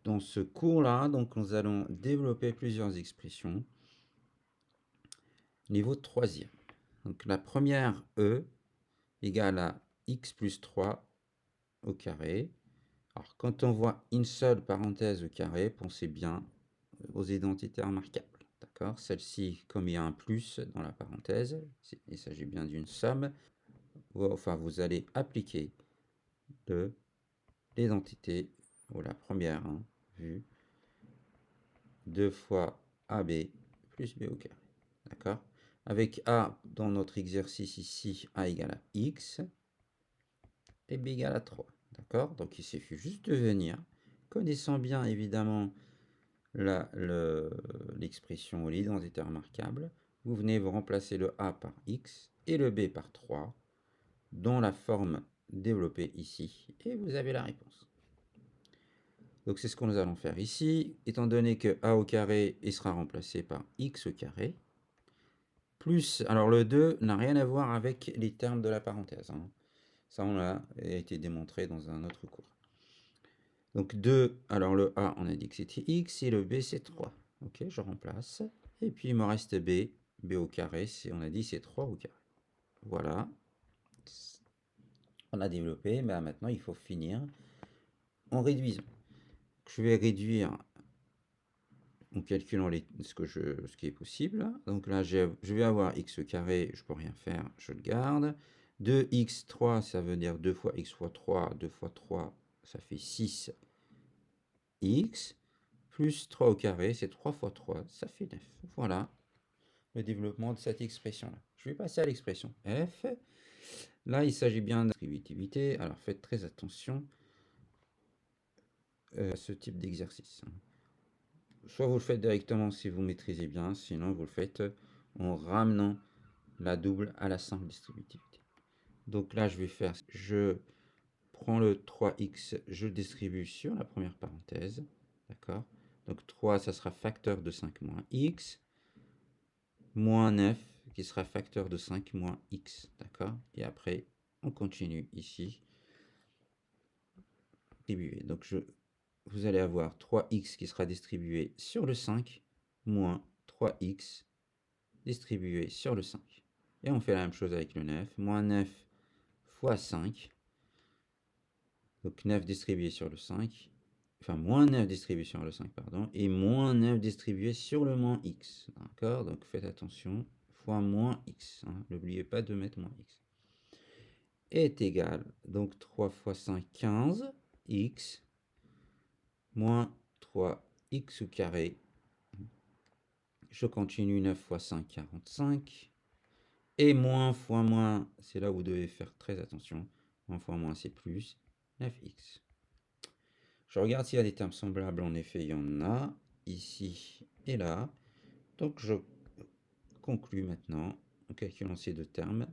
dans ce cours-là, donc nous allons développer plusieurs expressions. Niveau 3e. Donc la première E égale à x plus 3 au carré. Alors quand on voit une seule parenthèse au carré, pensez bien aux identités remarquables. D'accord? Celle-ci, comme il y a un plus dans la parenthèse, il s'agit bien d'une somme. Enfin, vous allez appliquer l'identité, ou la première vue, 2 fois AB plus B au carré. D'accord? Avec A, dans notre exercice ici, A égale à X, et B égale à 3. D'accord? Donc il suffit juste de venir, connaissant bien évidemment l'expression ou l'identité remarquable, vous venez vous remplacer le A par X et le B par 3 dans la forme développée ici, et vous avez la réponse. Donc c'est ce que nous allons faire ici, étant donné que A au carré il sera remplacé par X au carré, plus, alors le 2 n'a rien à voir avec les termes de la parenthèse. Ça, on a été démontré dans un autre cours. Donc 2, alors le A, on a dit que c'était X, et le B, c'est 3. Ok, je remplace. Et puis il me reste B, B au carré, on a dit c'est 3 au carré. Voilà. On a développé, mais maintenant il faut finir en réduisant. Je vais réduire en calculant ce qui est possible. Donc là, je vais avoir x au carré, je peux rien faire, je le garde. 2x3, ça veut dire 2 fois x fois 3, 2 fois 3, ça fait 6x, plus 3 au carré, c'est 3 fois 3, ça fait 9. Voilà le développement de cette expression-là. Je vais passer à l'expression f. Là, il s'agit bien de distributivité, alors faites très attention à ce type d'exercice. Soit vous le faites directement si vous maîtrisez bien, sinon vous le faites en ramenant la double à la simple distributivité. Donc là, je prends le 3x, je le distribue sur la première parenthèse, d'accord? Donc 3, ça sera facteur de 5 moins x, moins 9, qui sera facteur de 5 moins x, d'accord? Et après, on continue ici, distribuer. Donc vous allez avoir 3x qui sera distribué sur le 5, moins 3x distribué sur le 5. Et on fait la même chose avec le 9, moins 9 fois 5, donc 9 distribué sur le 5, enfin moins 9 distribué sur le 5, pardon, et moins 9 distribué sur le moins x, d'accord? Donc faites attention, fois moins x, n'oubliez pas de mettre moins x, est égal, donc 3 fois 5, 15, x, moins 3x au carré, je continue, 9 fois 5, 45, et moins fois moins, c'est là où vous devez faire très attention, moins fois moins c'est plus, 9x. Je regarde s'il y a des termes semblables, en effet il y en a, ici et là, donc je conclus maintenant en calculant ces deux termes.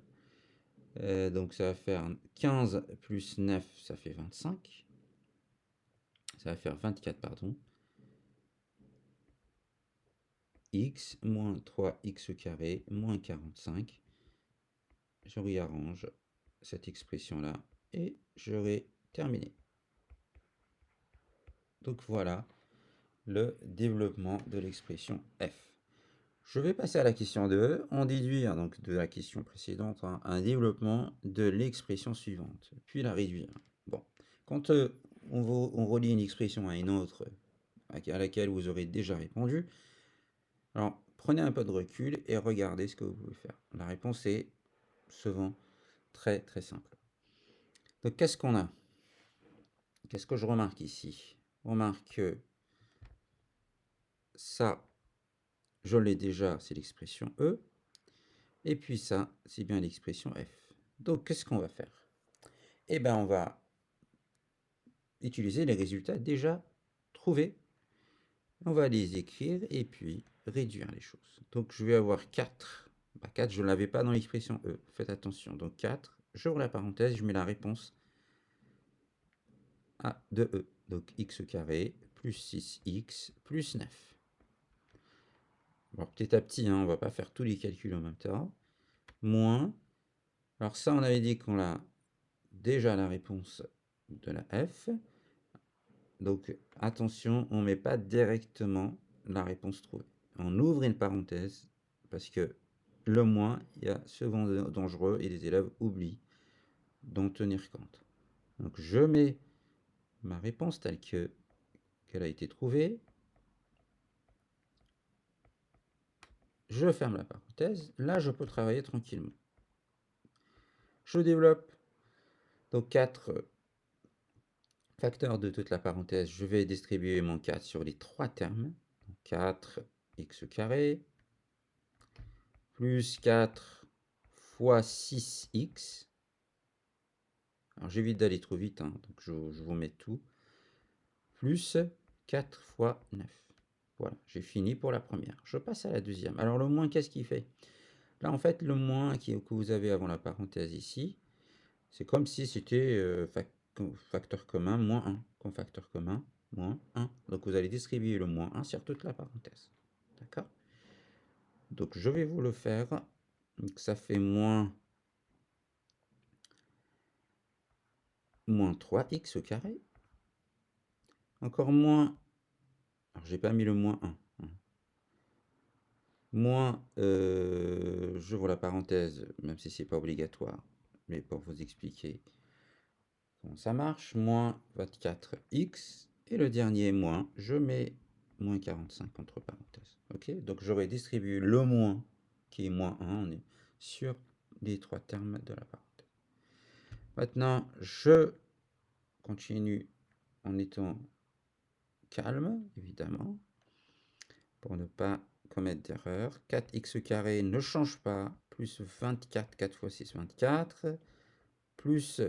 Donc ça va faire 15 plus 9, ça fait 25, ça va faire 24, pardon, x moins 3x au carré moins 45. Je réarrange cette expression-là et j'aurai terminé. Donc voilà le développement de l'expression f. Je vais passer à la question 2, en déduire donc de la question précédente un développement de l'expression suivante, puis la réduire. Bon, quand on relie une expression à une autre à laquelle vous aurez déjà répondu, alors prenez un peu de recul et regardez ce que vous pouvez faire. La réponse est souvent très très simple. Donc qu'est-ce qu'on a? Qu'est-ce que je remarque ici? On remarque que ça, je l'ai déjà, c'est l'expression E. Et puis ça, c'est bien l'expression f. Donc qu'est-ce qu'on va faire? Eh bien, on va utiliser les résultats déjà trouvés. On va les écrire et puis réduire les choses. Donc je vais avoir 4. 4, je ne l'avais pas dans l'expression E. Faites attention. Donc 4, j'ouvre la parenthèse, je mets la réponse à de E. Donc x au carré plus 6x plus 9. Alors petit à petit, on ne va pas faire tous les calculs en même temps. Moins, alors ça on avait dit qu'on a déjà la réponse de la f. Donc, attention, on ne met pas directement la réponse trouvée. On ouvre une parenthèse parce que le moins, il y a souvent dangereux et les élèves oublient d'en tenir compte. Donc, je mets ma réponse telle qu'elle a été trouvée. Je ferme la parenthèse. Là, je peux travailler tranquillement. Je développe donc 4 facteurs de toute la parenthèse. Je vais distribuer mon 4 sur les 3 termes. 4x² plus 4 fois 6x. Alors j'évite d'aller trop vite, hein, donc je vous mets tout. Plus 4 fois 9. Voilà, j'ai fini pour la première. Je passe à la deuxième. Alors le moins, qu'est-ce qu'il fait? Là, en fait, le moins que vous avez avant la parenthèse ici, c'est comme si c'était facteur commun, moins 1. Comme facteur commun, moins 1. Donc vous allez distribuer le moins 1 sur toute la parenthèse. D'accord? Donc je vais vous le faire. Donc ça fait moins 3x au carré. Encore moins. Alors j'ai pas mis le moins 1. Moins, j'ouvre la parenthèse, même si c'est pas obligatoire, mais pour vous expliquer comment ça marche, moins 24x, et le dernier moins, je mets moins 45 entre parenthèses. Ok, donc j'aurais distribué le moins, qui est moins 1, on est sur les 3 termes de la parenthèse. Maintenant, je continue en étant calme, évidemment, pour ne pas commettre d'erreur. 4x² ne change pas, plus 24, 4 fois 6, 24, plus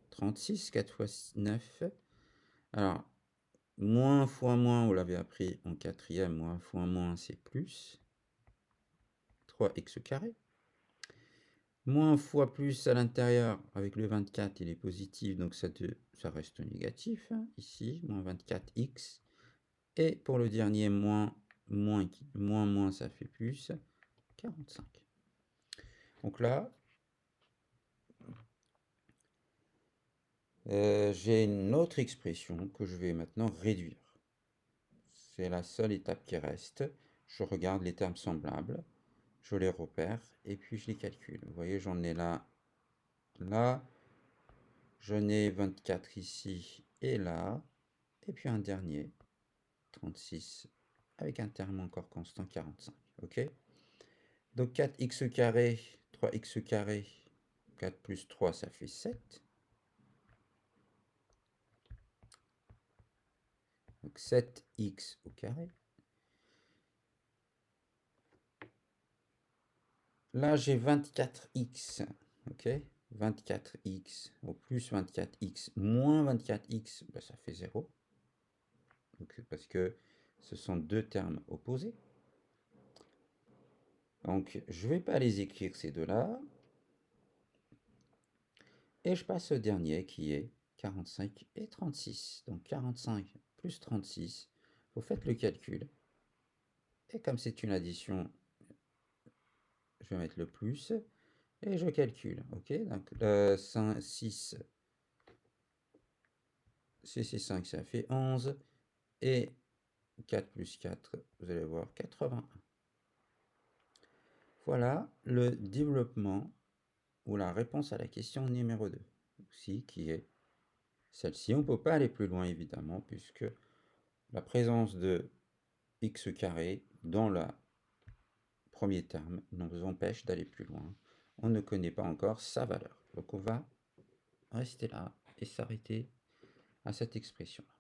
36, 4 fois 9. Alors, moins fois moins, vous l'avez appris en quatrième, moins fois moins, c'est plus 3x². Moins fois plus à l'intérieur, avec le 24, il est positif, donc ça reste négatif, hein, ici, moins 24x. Et pour le dernier, moins, ça fait plus 45. Donc là, j'ai une autre expression que je vais maintenant réduire. C'est la seule étape qui reste. Je regarde les termes semblables, je les repère et puis je les calcule. Vous voyez, j'en ai là, j'en ai 24 ici et là, et puis un dernier, 36, avec un terme encore constant, 45. Ok? Donc 4x², 3x², 4 plus 3, ça fait 7. Donc 7x au carré. Là, j'ai 24x. Ok? 24x au plus 24x moins 24x, ben, ça fait 0. Donc, parce que ce sont deux termes opposés. Donc, je ne vais pas les écrire ces deux-là. Et je passe au dernier qui est 45 et 36. Donc 45 plus 36, vous faites le calcul. Et comme c'est une addition, je vais mettre le plus et je calcule. Ok, donc 5, 6, 6 et 5, ça fait 11. Et 4 plus 4, vous allez voir 81. Voilà le développement ou la réponse à la question numéro 2, aussi, qui est celle-ci. On ne peut pas aller plus loin, évidemment, puisque la présence de x² dans le premier terme nous empêche d'aller plus loin. On ne connaît pas encore sa valeur. Donc on va rester là et s'arrêter à cette expression-là.